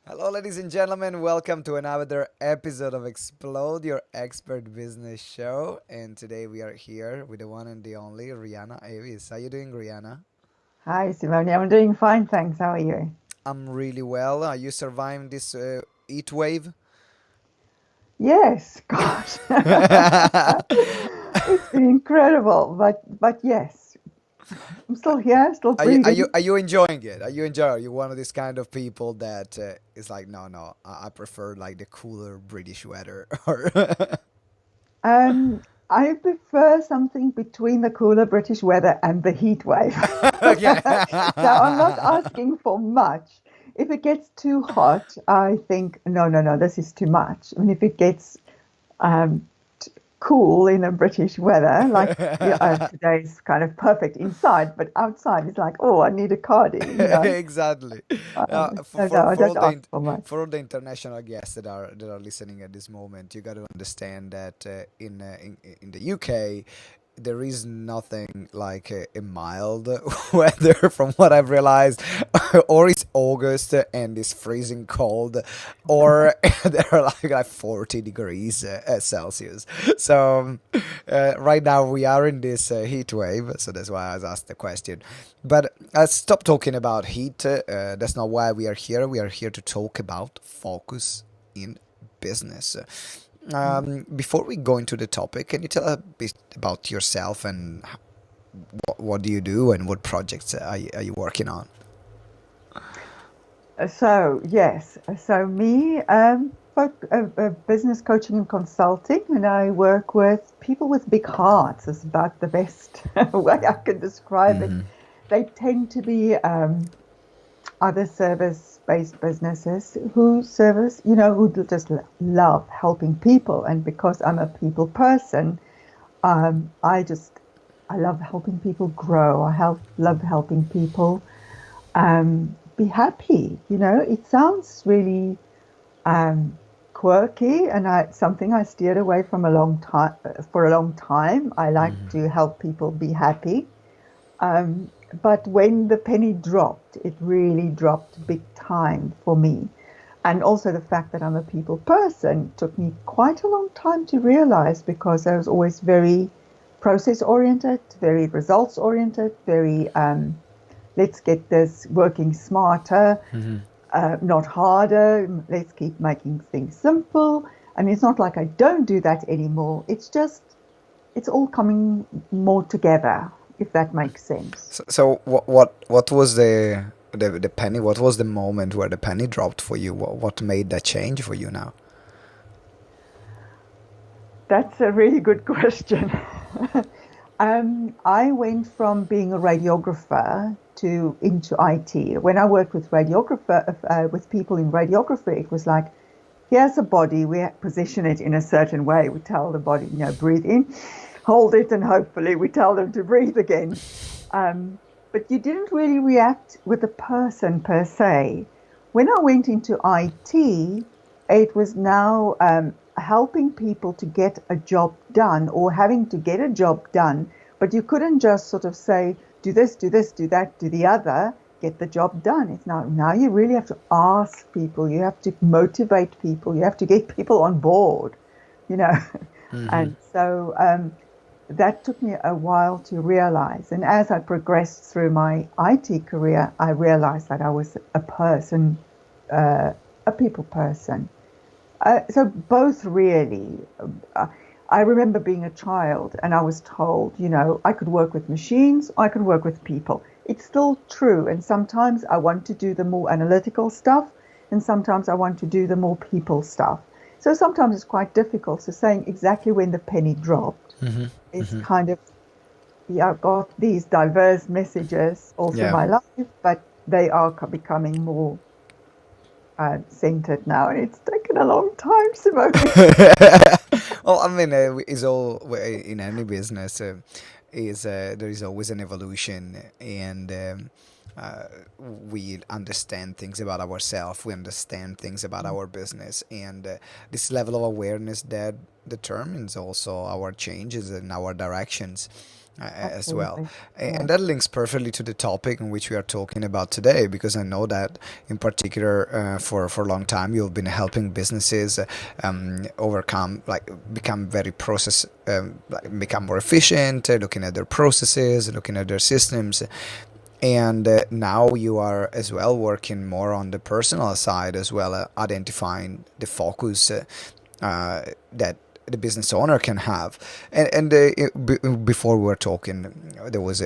Hello, ladies and gentlemen. Welcome to another episode of Explode Your Expert Business Show. And today we are here with the one and the only Riana Avis. How you doing, Riana? Hi, Simone. I'm doing fine, thanks. How are you? I'm really well. Are you surviving this heat wave? Yes, gosh. It's been incredible, but yes, I'm still here, still Are you are you breathing. are you enjoying it? Are you enjoying? Are you one of these kind of people that is like, no, I prefer like the cooler British weather? Or I prefer something between the cooler British weather and the heat wave. okay. So I'm not asking for much. If it gets too hot, I think, no, this is too much. I mean, if it gets um, cool in a British weather. Like today's kind of perfect inside, but outside it's like, oh, I need a cardi. Exactly. For, So no, for I for don't all the ask for much. for all the international guests that are listening at this moment, you got to understand that in the UK there is nothing like a mild weather from what I've realized, or it's August and it's freezing cold, or there are like 40 degrees Celsius. So right now we are in this heat wave, so that's why I was asked the question. But stop talking about heat. That's not why we are here. We are here to talk about focus in business. Before we go into the topic, can you tell a bit about yourself and what do you do and what projects are you working on? So yes, so me, business coaching and consulting, and I work with people with big hearts. Is about the best way I can describe it. Mm-hmm. They tend to be other service-based businesses who service, who just love helping people. And because I'm a people person, um, I just I love helping people grow. Love helping people be happy. It sounds really um, quirky, and something I steered away from a long time for a long time. I like Mm-hmm. to help people be happy. Um, but when the penny dropped, it really dropped big time for me. And also the fact that I'm a people person took me quite a long time to realize because I was always very process oriented, very results oriented, very let's get this working smarter, Mm-hmm. not harder. Let's keep making things simple. And it's not like I don't do that anymore. It's all coming more together, if that makes sense. So what was the penny? What was the moment where the penny dropped for you? What made that change for you now? That's a really good question. I went from being a radiographer to into IT. When I worked with people in radiography, it was like, here's a body, we position it in a certain way. We tell the body, breathe in, hold it, and hopefully we tell them to breathe again. Um, but you didn't really react with the person per se. When I went into IT, it was now helping people to get a job done or having to get a job done, but you couldn't just sort of say, do this, do this, do that, do the other, get the job done. It's now you really have to ask people, you have to motivate people, you have to get people on board, you know. Mm-hmm. And so that took me a while to realize. And as I progressed through my IT career, I realized that I was uh, a people person. So both really. Uh, I remember being a child and I was told, I could work with machines, I could work with people. It's still true. And sometimes I want to do the more analytical stuff, and sometimes I want to do the more people stuff. So sometimes it's quite difficult. So saying exactly when the penny dropped Mm-hmm. is Mm-hmm. kind of, yeah, I've got these diverse messages all through Yeah. my life, but they are becoming more centered now. And it's taken a long time, Simone. Well, I mean, it's all in any business. Is There is always an evolution, and uh, we understand things about ourselves. We understand things about our business, and this level of awareness that determines also our changes and our directions. as well. Absolutely. And Yes. that links perfectly to the topic in which we are talking about today, because I know that in particular for a long time you've been helping businesses overcome, like become very become more efficient, looking at their processes, looking at their systems. And now you are as well working more on the personal side as well, identifying the focus that the business owner can have. And before we were talking, there was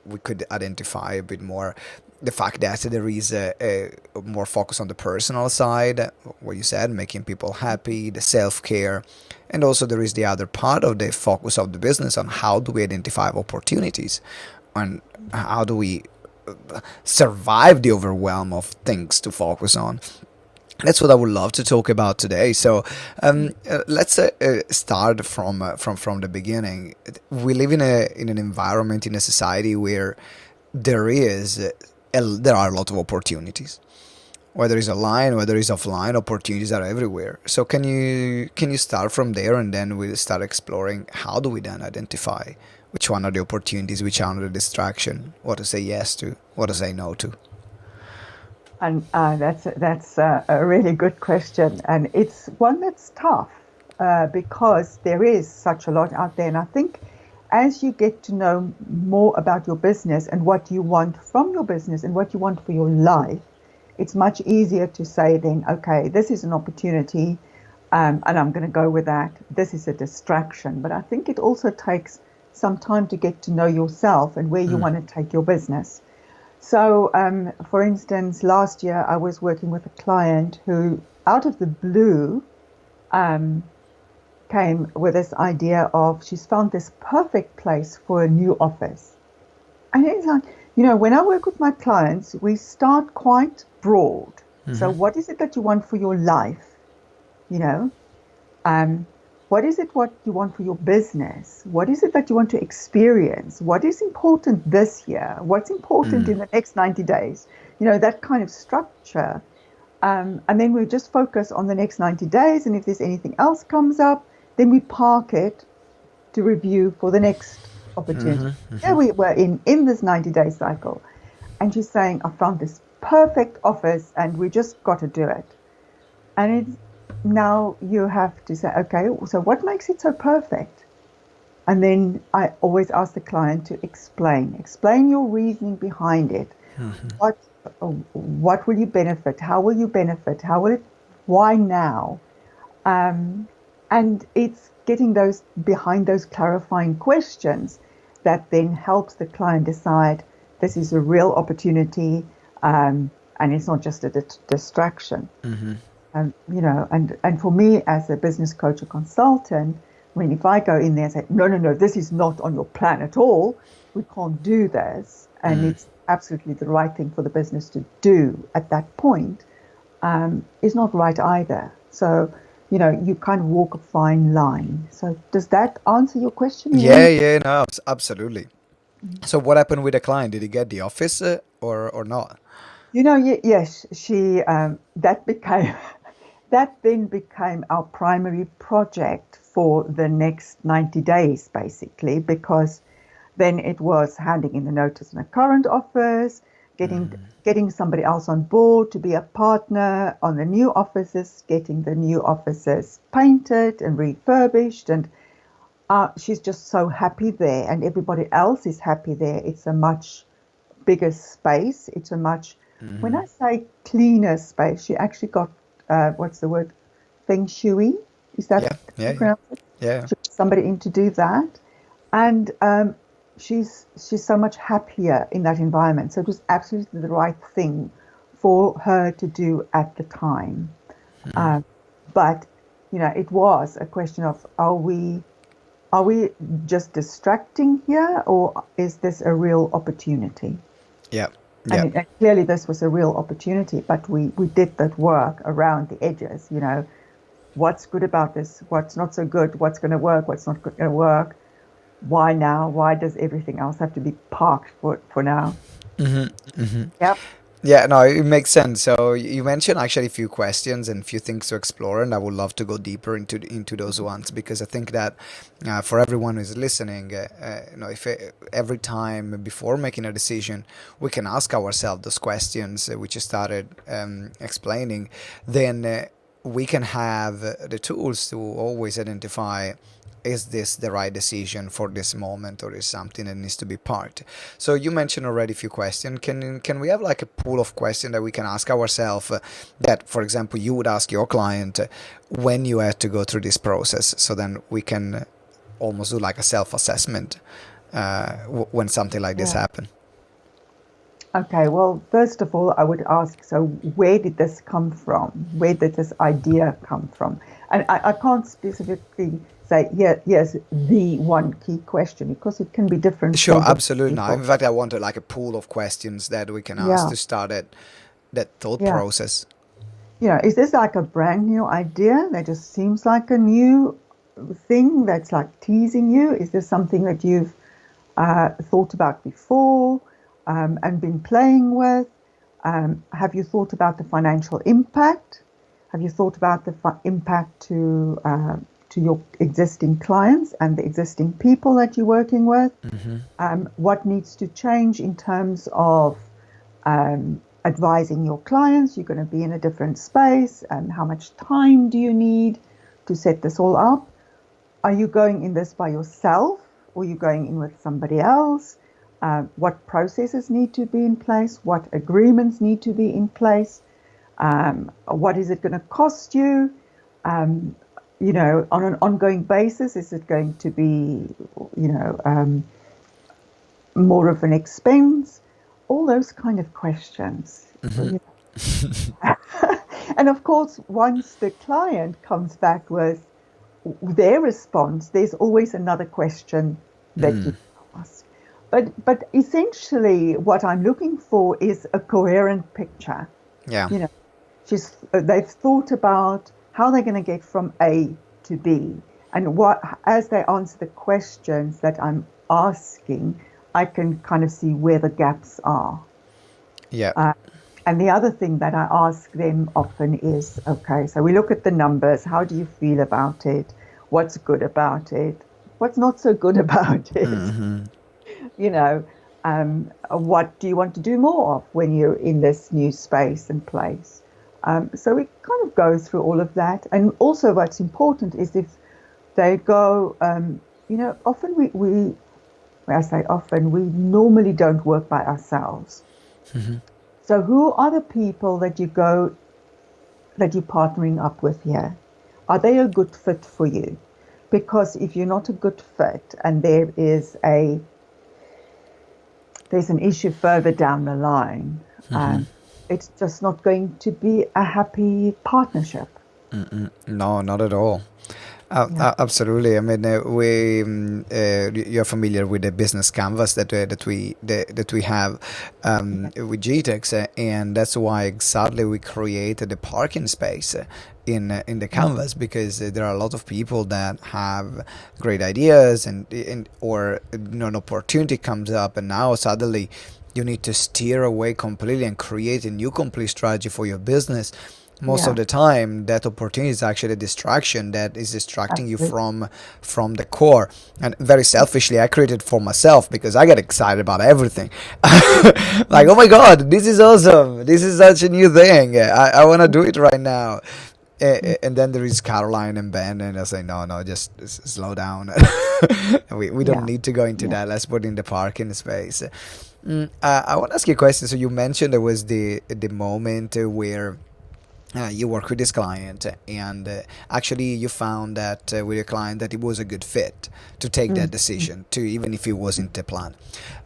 we could identify a bit more the fact that there is a more focus on the personal side, what you said, making people happy, the self-care, and also there is the other part of the focus of the business on how do we identify opportunities, and how do we survive the overwhelm of things to focus on. That's what I would love to talk about today. So let's start from the beginning. We live in an environment, in a society where there are a lot of opportunities. Whether it's online, whether it's offline, opportunities are everywhere. So can you start from there, and then we'll start exploring how do we then identify which one are the opportunities, which are the distraction, what to say yes to, what to say no to. And that's a really good question, and it's one that's tough because there is such a lot out there. And I think as you get to know more about your business and what you want from your business and what you want for your life, it's much easier to say then, okay, this is an opportunity, and I'm going to go with that. This is a distraction. But I think it also takes some time to get to know yourself and where you want to take your business. So, for instance, last year I was working with a client who, out of the blue, came with this idea of she's found this perfect place for a new office. And it's like, when I work with my clients, we start quite broad. Mm-hmm. So what is it that you want for your life? What is it what you want for your business? What is it that you want to experience? What is important this year? What's important in the next 90 days? That kind of structure. And then we just focus on the next 90 days. And if there's anything else comes up, then we park it to review for the next opportunity. Mm-hmm. Yeah, we were in this 90-day cycle. And she's saying, I found this perfect office and we just got to do it. And now you have to say, okay, so what makes it so perfect? And then I always ask the client to explain your reasoning behind it. Mm-hmm. What will you benefit? How will you benefit? Why now? And it's getting behind those clarifying questions that then helps the client decide this is a real opportunity, and it's not just a distraction. Mm-hmm. And for me as a business coach or consultant, if I go in there and say, no, this is not on your plan at all, we can't do this, and it's absolutely the right thing for the business to do at that point, is not right either. So, you kind of walk a fine line. So does that answer your question? Yeah, no, absolutely. Mm-hmm. So what happened with the client? Did he get the office or not? Yes, she, that then became our primary project for the next 90 days, basically, because then it was handing in the notice in a current office, getting somebody else on board to be a partner on the new offices, getting the new offices painted and refurbished. And she's just so happy there, and everybody else is happy there. It's a much bigger space. It's a much, when I say cleaner space, she actually got, what's the word? Feng Shui? Is that yeah. She got somebody in to do that. And she's so much happier in that environment. So it was absolutely the right thing for her to do at the time. But, it was a question of, are we just distracting here, or is this a real opportunity? Yeah. And clearly this was a real opportunity, but we did that work around the edges, what's good about this, what's not so good, what's going to work, what's not going to work, why now, why does everything else have to be parked for now? Mm-hmm. Mm-hmm. Yep. Yeah, no, it makes sense. So you mentioned actually a few questions and a few things to explore, and I would love to go deeper into those ones because I think that for everyone who's listening, if every time before making a decision, we can ask ourselves those questions, which you started explaining, then we can have the tools to always identify, is this the right decision for this moment, or is something that needs to be part? So you mentioned already a few questions. Can we have like a pool of questions that we can ask ourselves, that, for example, you would ask your client when you had to go through this process? So then we can almost do like a self-assessment when something like this Yeah. happen. Okay, well, first of all, I would ask, so where did this come from? Where did this idea come from? And I can't specifically say, yeah, yes, the one key question, because it can be different Sure, for different absolutely. No, in people. fact, I wanted like a pool of questions that we can ask Yeah, to start that thought yeah. process. Is this like a brand new idea that just seems like a new thing that's like teasing you? Is this something that you've thought about before and been playing with? Have you thought about the financial impact? Have you thought about the impact to your existing clients and the existing people that you're working with? What needs to change in terms of advising your clients? You're going to be in a different space, and how much time do you need to set this all up? Are you going in this by yourself, or are you going in with somebody else? What processes need to be in place? What agreements need to be in place? What is it going to cost you? On an ongoing basis, is it going to be, more of an expense? All those kind of questions. And of course, once the client comes back with their response, there's always another question that you ask. But essentially, what I'm looking for is a coherent picture. Yeah. You know, they've thought about how they're going to get from A to B, and as they answer the questions that I'm asking, I can kind of see where the gaps are. Yeah. And the other thing that I ask them often is, okay, so we look at the numbers. How do you feel about it? What's good about it? What's not so good about it? You know, what do you want to do more of when you're in this new space and place? So we kind of go through all of that. And also what's important is if they go, often when I say often, we normally don't work by ourselves. So who are the people that you're partnering up with here? Are they a good fit for you? Because if you're not a good fit and there's an issue further down the line, it's just not going to be a happy partnership. No, not at all. Yeah. Absolutely. I mean, you're familiar with the business canvas that we have with GTeX, and that's why exactly we created the parking space in the canvas, because there are a lot of people that have great ideas or an opportunity comes up, and now suddenly you need to steer away completely and create a new complete strategy for your business. Most of the time that opportunity is actually a distraction that is distracting you Absolutely. from the core. And very selfishly, I created for myself because I get excited about everything. Like, oh my god, this is awesome, this is such a new thing, I want to do it right now. And then there is Caroline and Ben, and I say, no, just slow down. We don't Yeah. need to go into Yeah. that. Let's put in the parking space. I want to ask you a question. So you mentioned there was the moment where you work with this client, and actually you found that with your client that it was a good fit to take that decision, to even if it wasn't the plan.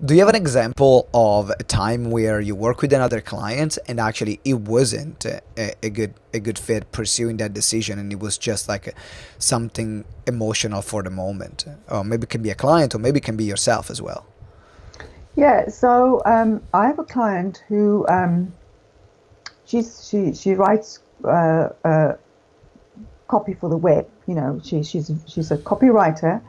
Do you have an example of a time where you work with another client and actually it wasn't a good fit pursuing that decision, and it was just like something emotional for the moment? Or maybe it can be a client, or maybe it can be yourself as well. Yeah. So I have a client who she writes copy for the web. She's a copywriter,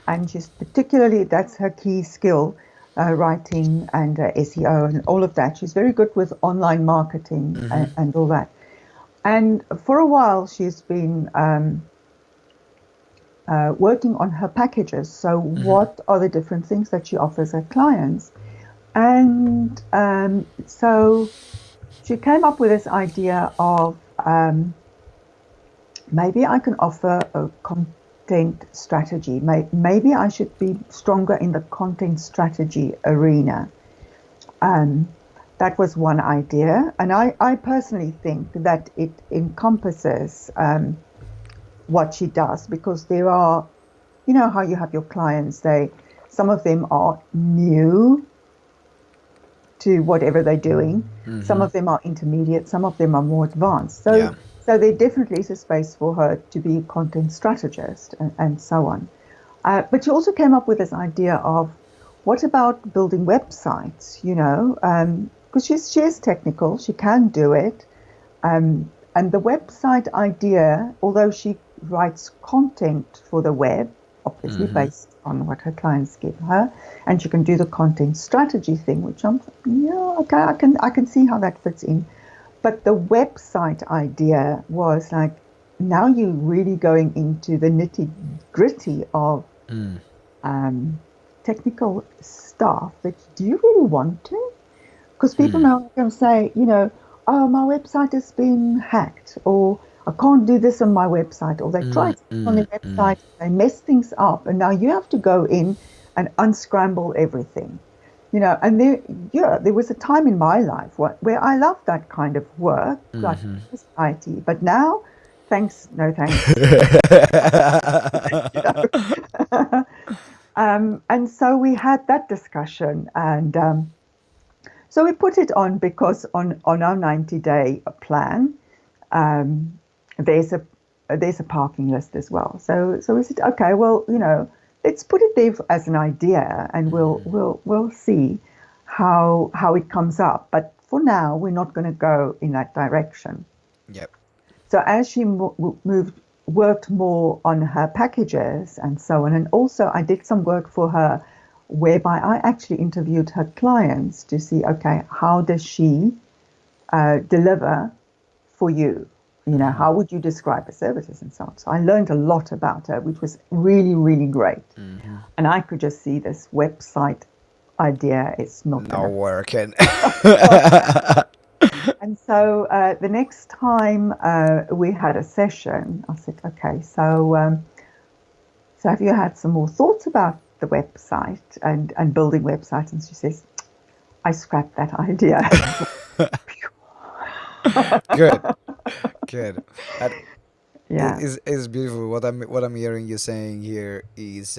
and she's particularly, that's her key skill. writing and SEO and all of that. She's very good with online marketing and all that. And for a while, she's been working on her packages. So what are the different things that she offers her clients? And so she came up with this idea of maybe I can offer a content strategy. Maybe I should be stronger in the content strategy arena. That was one idea. And I personally think that it encompasses what she does, because there are, you know how you have your clients, some of them are new to whatever they're doing. Some of them are intermediate, some of them are more advanced. So there definitely is a space for her to be a content strategist and so on. But she also came up with this idea of, what about building websites, you know, because she is technical, she can do it. And the website idea, although she writes content for the web, obviously based on what her clients give her, and she can do the content strategy thing, which okay, I can see how that fits in. But the website idea was like, now you're really going into the nitty-gritty of technical stuff. That, do you really want to? Because people now can say, you know, oh, my website has been hacked, or I can't do this on my website, or they tried something on their website, they mess things up, and now you have to go in and unscramble everything. You know, and there was a time in my life where I loved that kind of work, like IT, but now, no thanks. And so we had that discussion, and so we put it on because on our 90-day plan, there's a parking list as well. So we said, okay, well, you know, let's put it there as an idea, and we'll see how it comes up. But for now, we're not going to go in that direction. Yep. So as she worked more on her packages and so on, and also I did some work for her whereby I actually interviewed her clients to see, okay, how does she deliver for you? You know, how would you describe her services and so on? So I learned a lot about her, which was really, really great. And I could just see this website idea is not working. And so the next time we had a session, I said, okay, so have you had some more thoughts about the website and building websites? And she says, I scrapped that idea. Good. That is beautiful. What I'm hearing you saying here is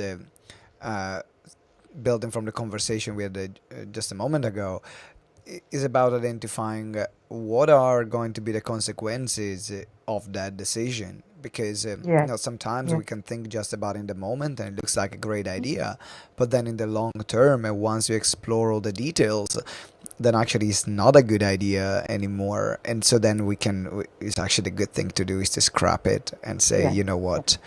building from the conversation we had just a moment ago, is about identifying what are going to be the consequences of that decision. Because you know, sometimes we can think just about in the moment and it looks like a great idea, but then in the long term, and once you explore all the details, then actually it's not a good idea anymore. And so then it's actually a good thing to do is to scrap it and say, you know what,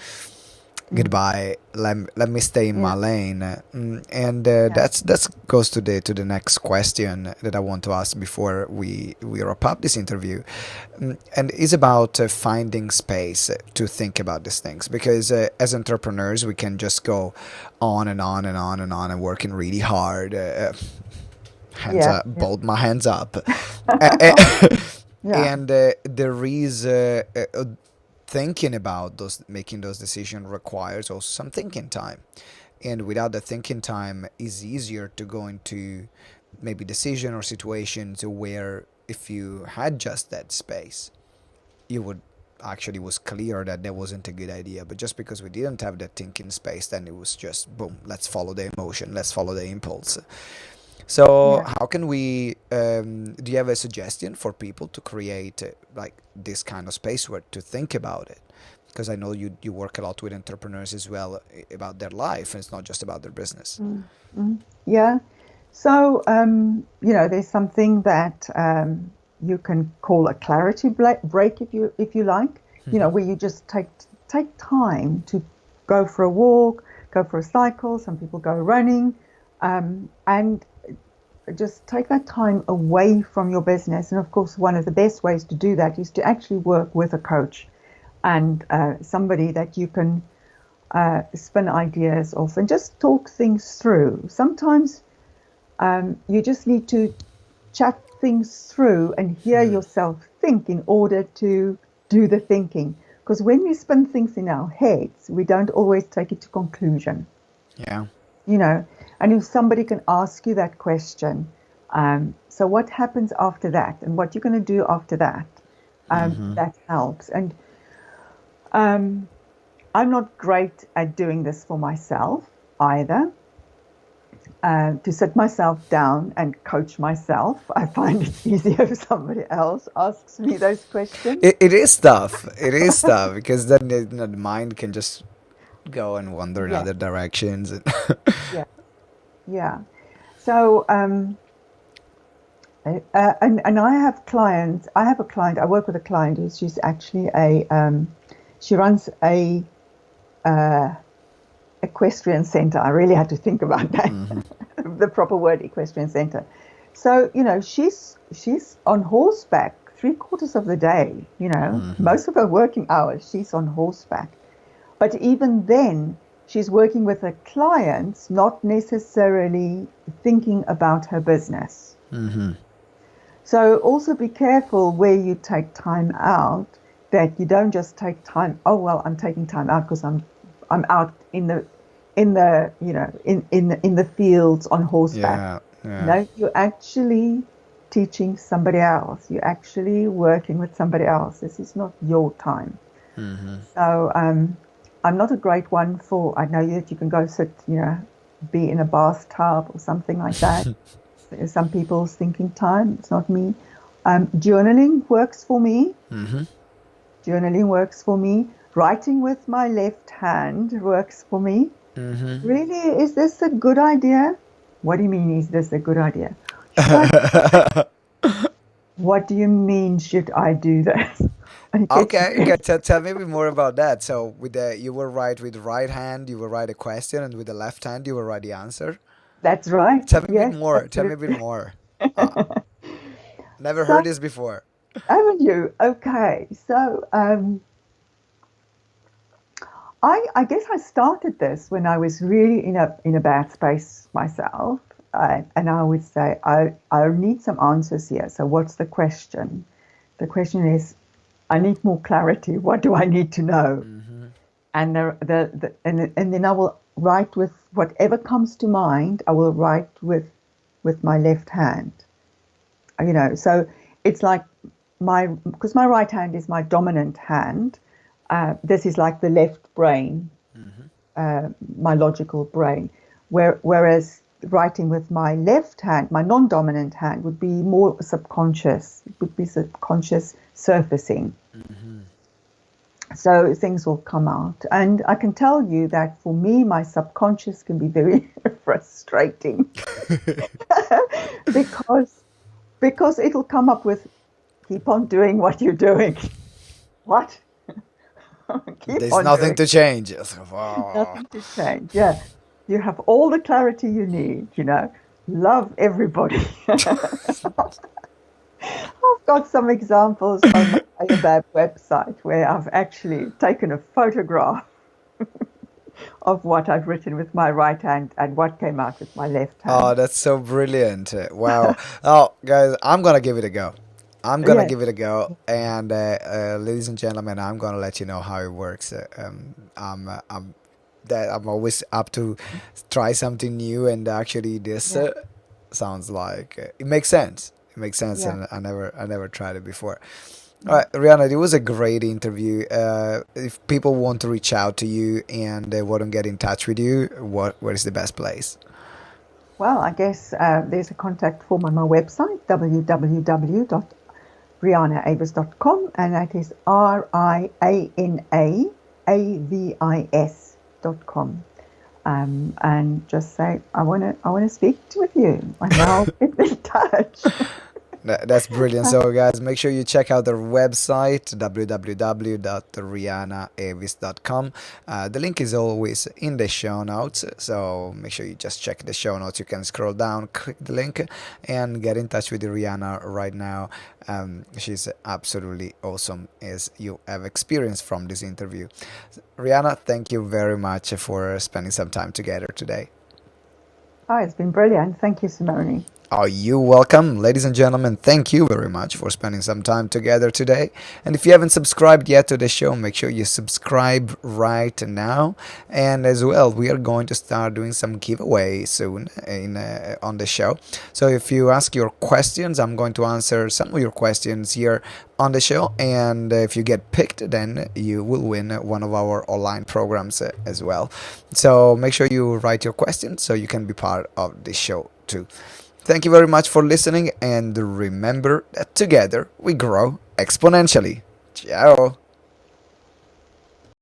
goodbye, let me stay in my lane. And that goes to the next question that I want to ask before we wrap up this interview, and is about finding space to think about these things, because as entrepreneurs we can just go on and on and on and on and working really hard, both my hands up. And there is thinking about making those decisions requires also some thinking time, and without the thinking time, it's easier to go into maybe decision or situations where if you had just that space, you would actually was clear that wasn't a good idea. But just because we didn't have that thinking space, then it was just boom, let's follow the emotion, let's follow the impulse. So how can we, do you have a suggestion for people to create like this kind of space where to think about it? Because I know you work a lot with entrepreneurs as well about their life, and it's not just about their business. Yeah. So, you know, there's something that you can call a clarity break if you like, you know, where you just take time to go for a walk, go for a cycle. Some people go running. And just take that time away from your business. And of course, one of the best ways to do that is to actually work with a coach and somebody that you can spin ideas off and just talk things through. Sometimes you just need to chat things through and hear yourself think in order to do the thinking. Because when we spin things in our heads, we don't always take it to conclusion. Yeah. You know, and if somebody can ask you that question, so what happens after that and what you're going to do after that, that helps. And I'm not great at doing this for myself either. To sit myself down and coach myself, I find it easier if somebody else asks me those questions. It is tough. It is tough because then the mind can just go and wander in other directions. Yeah. So, and I have clients. I have a client. I work with a client who's she's actually she runs a equestrian center. I really had to think about that. The proper word, equestrian center. So, you know, she's on horseback 3/4 of the day, you know, most of her working hours, she's on horseback. But even then, she's working with her clients, not necessarily thinking about her business. So also be careful where you take time out, that you don't just take time, oh, well, I'm taking time out because I'm out in the you know, in the fields on horseback. No, you're actually teaching somebody else. You're actually working with somebody else. This is not your time. So I'm not a great one for, I know that you can go sit, you know, be in a bathtub or something like that. Some people's thinking time. It's not me. Journaling works for me. Journaling works for me. Writing with my left hand works for me. Really, is this a good idea? What do you mean, is this a good idea? What do you mean, should I do this? Okay, tell me a bit more about that. So with you will write with the right hand, you will write a question, and with the left hand, you will write the answer. That's right. Tell me a bit more. Tell me a bit more. Never heard this before. Haven't you? Okay, so I guess I started this when I was really in a bad space myself, and I would say I need some answers here. So what's the question? The question is, I need more clarity. What do I need to know? And and then I will write with whatever comes to mind. I will write with my left hand. You know, so it's like because my right hand is my dominant hand. This is like the left brain, my logical brain. Whereas writing with my left hand, my non-dominant hand, would be more subconscious. It would be subconscious surfacing. So things will come out. And I can tell you that for me, my subconscious can be very frustrating because it'll come up with, keep on doing what you're doing. What? There's nothing to change. Nothing to change. Yeah. You have all the clarity you need, you know. Love everybody. I've got some examples on my ABAB website where I've actually taken a photograph of what I've written with my right hand and what came out with my left hand. Oh, that's so brilliant. Wow. Oh, guys, I'm going to give it a go. I'm going to give it a go. And ladies and gentlemen, I'm going to let you know how it works. I'm always up to try something new, and actually this sounds like it makes sense. It makes sense, and I never tried it before. All right, Riana, it was a great interview. If people want to reach out to you and they want to get in touch with you, where is the best place? Well, I guess there's a contact form on my website, www.rianaavis.com, and that is RianaAvis.com. And just say, I want to speak with you, and I'll get in touch. That's brilliant. So, guys, make sure you check out their website, www.rianaavis.com. The link is always in the show notes. So, make sure you just check the show notes. You can scroll down, click the link, and get in touch with Riana right now. She's absolutely awesome, as you have experienced from this interview. Riana, thank you very much for spending some time together today. Oh, it's been brilliant. Thank you, Simone. Are you welcome, ladies and gentlemen? Thank you very much for spending some time together today. And if you haven't subscribed yet to the show, make sure you subscribe right now. And as well, we are going to start doing some giveaways soon on the show. So if you ask your questions, I'm going to answer some of your questions here on the show. And if you get picked, then you will win one of our online programs as well. So make sure you write your questions so you can be part of the show too. Thank you very much for listening, and remember that together we grow exponentially. Ciao!